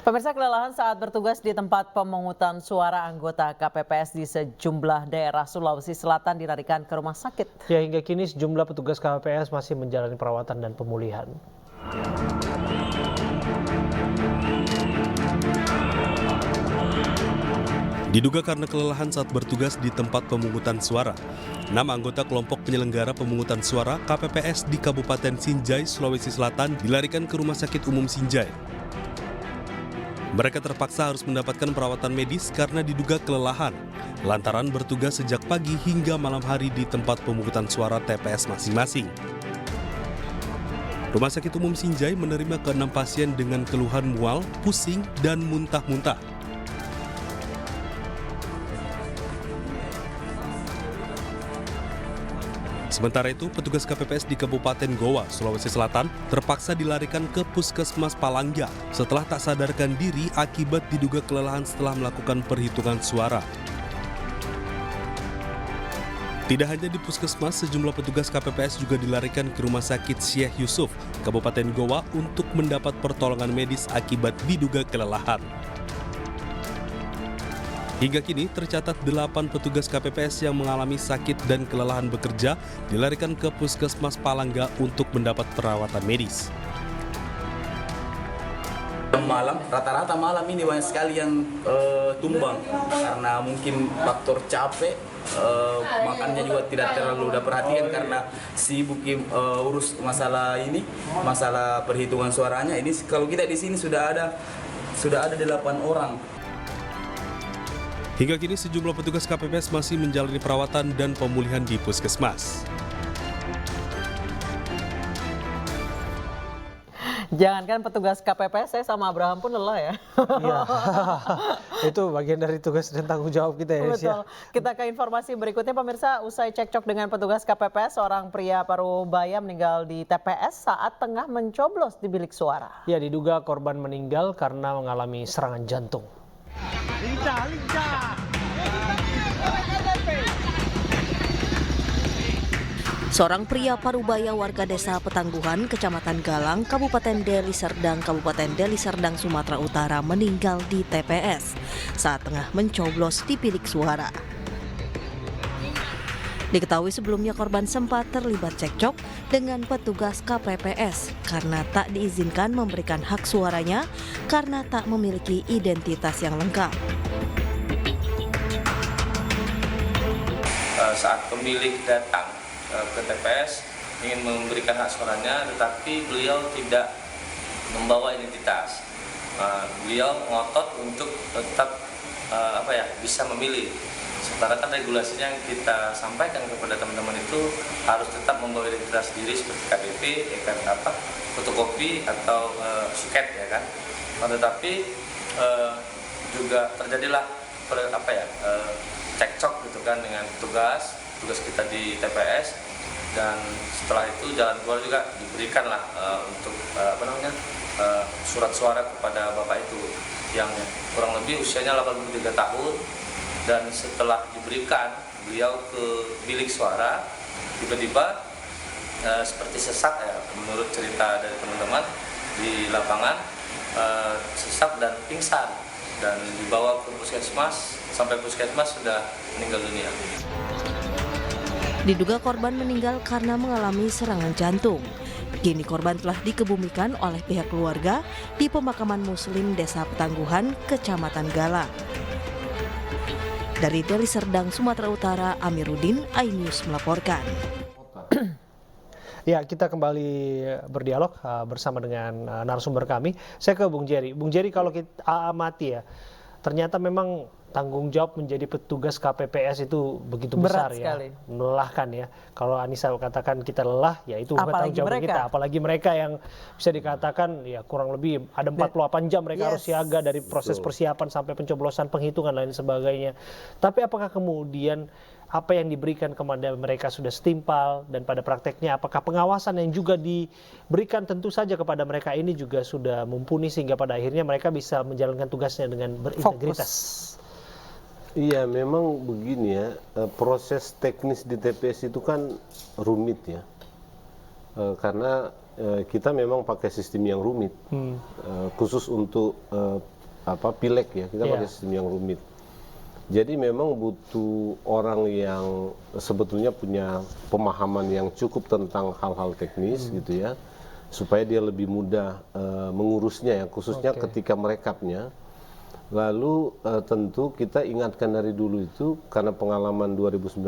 Pemirsa, kelelahan saat bertugas di tempat pemungutan suara anggota KPPS di sejumlah daerah Sulawesi Selatan dilarikan ke rumah sakit. Ya, hingga kini sejumlah petugas KPPS masih menjalani perawatan dan pemulihan. Diduga karena kelelahan saat bertugas di tempat pemungutan suara, 6 anggota kelompok penyelenggara pemungutan suara KPPS di Kabupaten Sinjai, Sulawesi Selatan dilarikan ke Rumah Sakit Umum Sinjai. Mereka terpaksa harus mendapatkan perawatan medis karena diduga kelelahan, lantaran bertugas sejak pagi hingga malam hari di tempat pemungutan suara TPS masing-masing. Rumah Sakit Umum Sinjai menerima ke-6 pasien dengan keluhan mual, pusing, dan muntah-muntah. Sementara itu, petugas KPPS di Kabupaten Goa, Sulawesi Selatan terpaksa dilarikan ke Puskesmas Palangga setelah tak sadarkan diri akibat diduga kelelahan setelah melakukan perhitungan suara. Tidak hanya di Puskesmas, sejumlah petugas KPPS juga dilarikan ke Rumah Sakit Syekh Yusuf, Kabupaten Goa untuk mendapat pertolongan medis akibat diduga kelelahan. Hingga kini tercatat 8 petugas KPPS yang mengalami sakit dan kelelahan bekerja dilarikan ke Puskesmas Palangga untuk mendapat perawatan medis. Malam, rata-rata malam ini banyak sekali yang tumbang karena mungkin faktor capek, makannya juga tidak terlalu perhatian karena sibuk urus masalah ini, masalah perhitungan suaranya. Ini kalau kita di sini sudah ada 8 orang. Hingga kini sejumlah petugas KPPS masih menjalani perawatan dan pemulihan di Puskesmas. Jangankan petugas KPPS, saya sama Abraham pun lelah ya. Iya, itu bagian dari tugas dan tanggung jawab kita ya. Betul. Kita ke informasi berikutnya, pemirsa. Usai cekcok dengan petugas KPPS, seorang pria Parubaya meninggal di TPS saat tengah mencoblos di bilik suara. Ya, diduga korban meninggal karena mengalami serangan jantung. Seorang pria Parubaya warga desa Petangguhan, Kecamatan Galang, Kabupaten Deli Serdang, Sumatera Utara meninggal di TPS saat tengah mencoblos di bilik suara. Diketahui sebelumnya korban sempat terlibat cekcok dengan petugas KPPS karena tak diizinkan memberikan hak suaranya karena tak memiliki identitas yang lengkap. Saat pemilih datang ke TPS ingin memberikan hak suaranya, tetapi beliau tidak membawa identitas. Beliau ngotot untuk tetap bisa memilih. Sementara kan regulasinya yang kita sampaikan kepada teman-teman itu harus tetap membawa identitas diri seperti KTP, fotokopi atau suket ya kan. Tetapi juga terjadilah cekcok gitu kan dengan tugas kita di TPS, dan setelah itu jalan keluar juga diberikanlah untuk surat suara kepada bapak itu yang kurang lebih usianya 83 tahun. Dan setelah diberikan, beliau ke bilik suara, tiba-tiba seperti sesak ya, menurut cerita dari teman-teman di lapangan, sesak dan pingsan, dan dibawa ke puskesmas. Sampai puskesmas sudah meninggal dunia. Diduga korban meninggal karena mengalami serangan jantung. Kini korban telah dikebumikan oleh pihak keluarga di pemakaman Muslim Desa Petangguhan, Kecamatan Galang. Dari Deli Serdang, Sumatera Utara, Amiruddin, iNews melaporkan. Ya, kita kembali berdialog bersama dengan narasumber kami. Saya ke Bung Jerry. Bung Jerry, kalau kita amati ya, ternyata memang tanggung jawab menjadi petugas KPPS itu begitu besar ya, melelahkan ya. Kalau Anissa katakan kita lelah, ya itu bukan tanggung jawab kita. Apalagi mereka yang bisa dikatakan ya kurang lebih ada 48 jam mereka harus siaga dari proses persiapan sampai pencoblosan, penghitungan lain sebagainya. Tapi apakah kemudian apa yang diberikan kepada mereka sudah setimpal, dan pada prakteknya apakah pengawasan yang juga diberikan tentu saja kepada mereka ini juga sudah mumpuni sehingga pada akhirnya mereka bisa menjalankan tugasnya dengan berintegritas? Iya, memang begini ya, proses teknis di TPS itu kan rumit ya, karena kita memang pakai sistem yang rumit, khusus untuk pileg ya, kita pakai sistem yang rumit. Jadi memang butuh orang yang sebetulnya punya pemahaman yang cukup tentang hal-hal teknis gitu ya, supaya dia lebih mudah mengurusnya ya, khususnya ketika merekapnya. Lalu tentu kita ingatkan dari dulu itu, karena pengalaman 2019,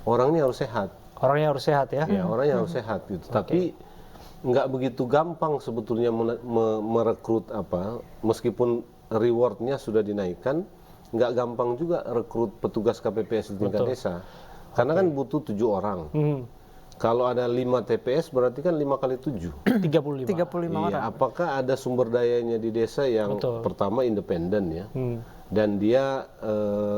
orangnya harus sehat. Orangnya harus sehat ya? Ya, orangnya harus sehat gitu. Tapi nggak begitu gampang sebetulnya merekrut meskipun rewardnya sudah dinaikkan, nggak gampang juga rekrut petugas KPPS di tingkat desa. Karena kan butuh 7 orang. Kalau ada 5 TPS berarti kan 5 kali 7. 35 orang. Iya, apakah ada sumber dayanya di desa yang pertama independen ya, dan dia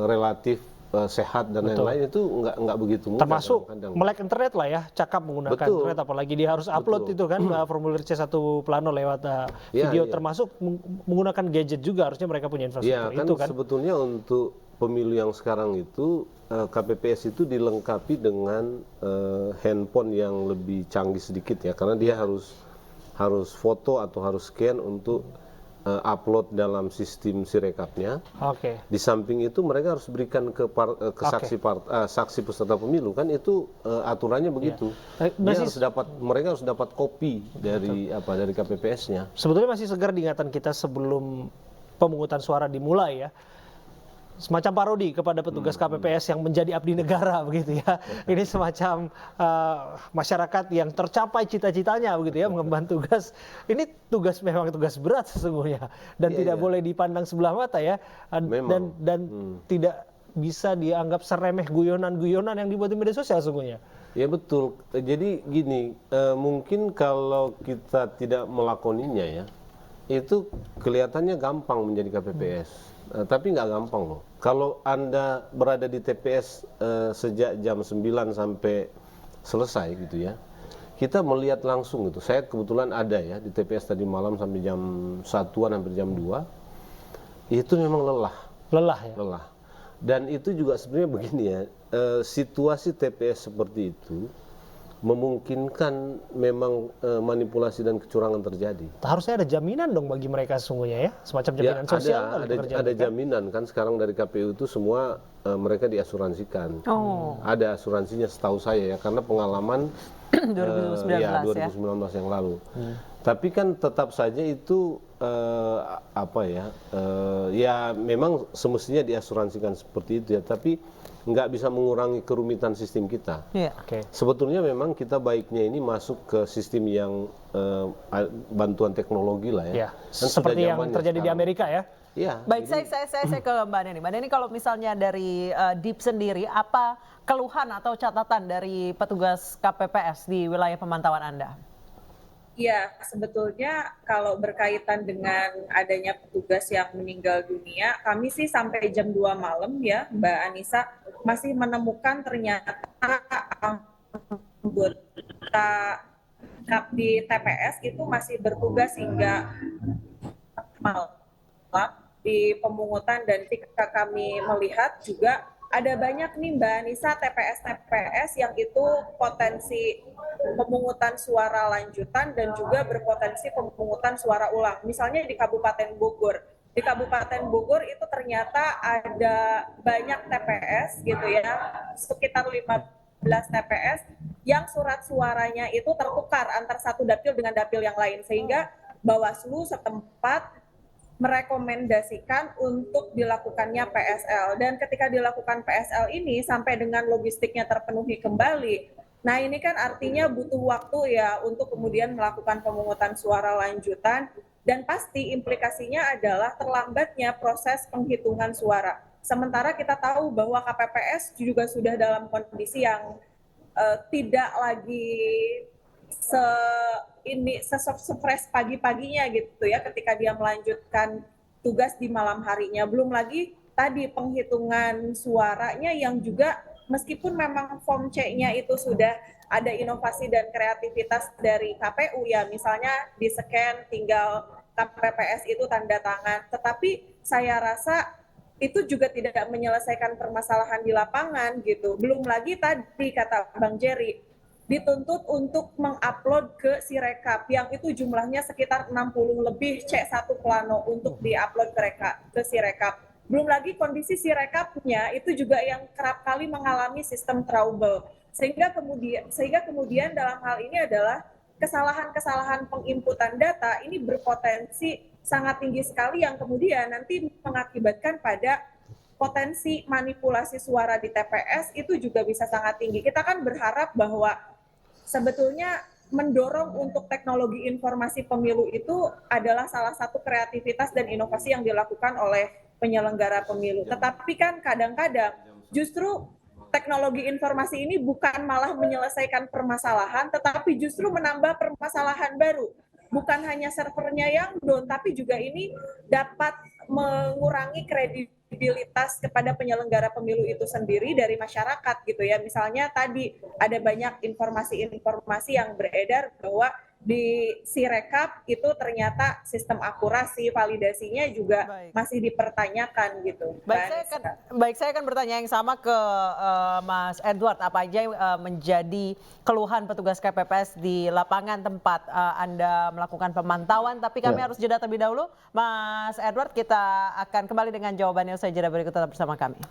relatif sehat dan lain-lain, itu nggak begitu mudah. Termasuk melek internet lah ya, cakap menggunakan internet, apalagi dia harus upload itu kan formulir C1 Plano lewat video, termasuk menggunakan gadget juga, harusnya mereka punya infrastruktur itu kan. Sebetulnya untuk pemilu yang sekarang itu KPPS itu dilengkapi dengan handphone yang lebih canggih sedikit ya, karena dia harus foto atau harus scan untuk upload dalam sistem Sirekapnya. Di samping itu mereka harus berikan ke saksi peserta pemilu, kan itu aturannya begitu. Mereka harus dapat kopi dari dari KPPS-nya. Sebetulnya masih segar di ingatan kita sebelum pemungutan suara dimulai ya, semacam parodi kepada petugas KPPS yang menjadi abdi negara begitu ya. Ini semacam masyarakat yang tercapai cita-citanya begitu ya, mengemban tugas. Ini memang tugas berat sesungguhnya, dan tidak boleh dipandang sebelah mata ya, dan tidak bisa dianggap seremeh guyonan-guyonan yang dibuat di media sosial sesungguhnya. Ya betul. Jadi gini, mungkin kalau kita tidak melakoninya ya, itu kelihatannya gampang menjadi KPPS. Tapi nggak gampang loh. Kalau Anda berada di TPS sejak jam 9 sampai selesai gitu ya, kita melihat langsung gitu. Saya kebetulan ada ya di TPS tadi malam sampai jam 1-an hampir jam 2. Itu memang lelah. Lelah ya? Lelah. Dan itu juga sebenarnya begini ya, situasi TPS seperti itu memungkinkan memang manipulasi dan kecurangan terjadi. Harusnya ada jaminan dong bagi mereka sesungguhnya ya, semacam jaminan sosial. Ada jaminan kan sekarang dari KPU itu semua mereka diasuransikan. Ada asuransinya setahu saya ya, karena pengalaman 2019 yang lalu. Tapi kan tetap saja itu ya memang semestinya diasuransikan seperti itu ya, tapi nggak bisa mengurangi kerumitan sistem kita. Sebetulnya memang kita baiknya ini masuk ke sistem yang bantuan teknologi lah ya. Seperti yang terjadi di Amerika ya. Baik, saya ke Mbak Neni. Mbak Neni, kalau misalnya dari DIP sendiri, apa keluhan atau catatan dari petugas KPPS di wilayah pemantauan Anda? Ya, sebetulnya kalau berkaitan dengan adanya petugas yang meninggal dunia, kami sih sampai jam 2 malam ya, Mbak Anissa, masih menemukan ternyata anggota di TPS itu masih bertugas hingga malam di pemungutan, dan ketika kami melihat juga ada banyak nih Mbak Anissa TPS yang itu potensi pemungutan suara lanjutan dan juga berpotensi pemungutan suara ulang. Misalnya di Kabupaten Bogor. Di Kabupaten Bogor itu ternyata ada banyak TPS gitu ya, sekitar 15 TPS yang surat suaranya itu tertukar antar satu dapil dengan dapil yang lain, sehingga Bawaslu setempat merekomendasikan untuk dilakukannya PSL. Dan ketika dilakukan PSL ini sampai dengan logistiknya terpenuhi kembali, nah ini kan artinya butuh waktu ya untuk kemudian melakukan pemungutan suara lanjutan, dan pasti implikasinya adalah terlambatnya proses penghitungan suara. Sementara kita tahu bahwa KPPS juga sudah dalam kondisi yang tidak lagi sefresh pagi-paginya gitu ya, ketika dia melanjutkan tugas di malam harinya. Belum lagi tadi penghitungan suaranya yang juga meskipun memang form C-nya itu sudah ada inovasi dan kreativitas dari KPU ya, misalnya di scan tinggal KPPS itu tanda tangan, tetapi saya rasa itu juga tidak menyelesaikan permasalahan di lapangan gitu. Belum lagi tadi kata Bang Jerry, dituntut untuk mengupload ke Sirekap yang itu jumlahnya sekitar 60 lebih C1 plano untuk diupload ke Sirekap. Belum lagi kondisi Sirekapnya itu juga yang kerap kali mengalami sistem trouble. Sehingga kemudian dalam hal ini adalah kesalahan-kesalahan penginputan data ini berpotensi sangat tinggi sekali yang kemudian nanti mengakibatkan pada potensi manipulasi suara di TPS itu juga bisa sangat tinggi. Kita kan berharap bahwa sebetulnya mendorong untuk teknologi informasi pemilu itu adalah salah satu kreativitas dan inovasi yang dilakukan oleh penyelenggara pemilu. Tetapi kan kadang-kadang justru teknologi informasi ini bukan malah menyelesaikan permasalahan, tetapi justru menambah permasalahan baru. Bukan hanya servernya yang down, tapi juga ini dapat mengurangi kredibilitas kepada penyelenggara pemilu itu sendiri dari masyarakat gitu ya. Misalnya tadi ada banyak informasi-informasi yang beredar bahwa di Sirekap itu ternyata sistem akurasi validasinya juga masih dipertanyakan gitu. Saya akan bertanya yang sama ke Mas Edward, apa aja yang menjadi keluhan petugas KPPS di lapangan tempat Anda melakukan pemantauan, tapi kami harus jeda terlebih dahulu. Mas Edward, kita akan kembali dengan jawabannya usai jeda berikut, tetap bersama kami.